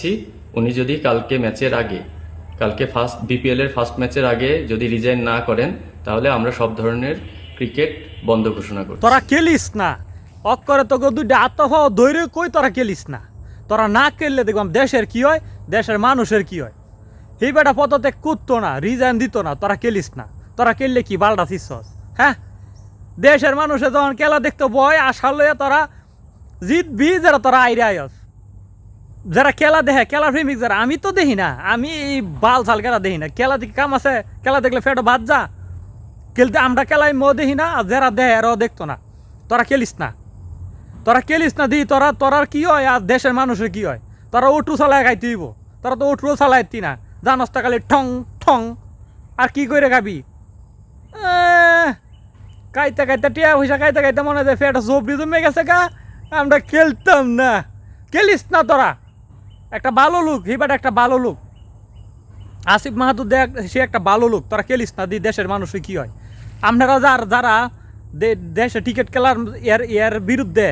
ছি, উনি যদি কালকে ফার্স্ট বিপিএল এর ফার্স্ট ম্যাচের আগে যদি রিজাইন না করেন তাহলে আমরা সব ধরনের ক্রিকেট বন্ধ ঘোষণা করছি। তোরা খেলিস না অক্করে তোকে দুইটা আত্মভাব ধৈর্য কই তোরা খেলিস না। তোরা না খেললে দেখবাম দেশের কি হয়, দেশের মানুষের কি হয়। এই বেটা পদত্যাগ করতো না, রিজাইন দিত না, তোরা খেলিস না। তোরা খেললে কি বালটা শিষ্যস? হ্যাঁ, দেশের মানুষের যখন খেলা দেখতে বয় আশা লইয়া তোরা জিতবি, যারা তোরা আইরে আয়স, যারা খেলা দেখে, খেলা প্রেমিক যারা। আমি তো দেখি না, আমি বাল ছাল খেলা দেখি না। খেলা দেখি কাম আছে, খেলা দেখলে ফেটো ভাত যা খেলতে। আমরা খেলাই মো দেখি না, আর যারা দেয় এরাও দেখতো না। তোরা খেলিস না, তোরা খেলিস না দি। তোরার কি হয় আর দেশের মানুষের কি হয়? তোরা উঠু চালায় খাইতে হইব। তোরা তো উঠু চালাইতি না, জানস তা খালি ঠং ঠং। আর কি করে খাবি? খাইতে খাইতে টিয়া পয়সা খাইতে খাইতে মনে হয় ফেটা জবরি জমে গেছে গা। আমরা খেলতাম না। খেলিস না তোরা। একটা ভালো লোক, হিবাটা একটা ভালো লোক। আসিফ মাহাতুর দেখ, সে একটা ভালো লোক। তোরা খেলিস না দি, দেশের মানুষের কি হয়? আপনারা যারা দেশে টিকিট খেলার এর বিরুদ্ধে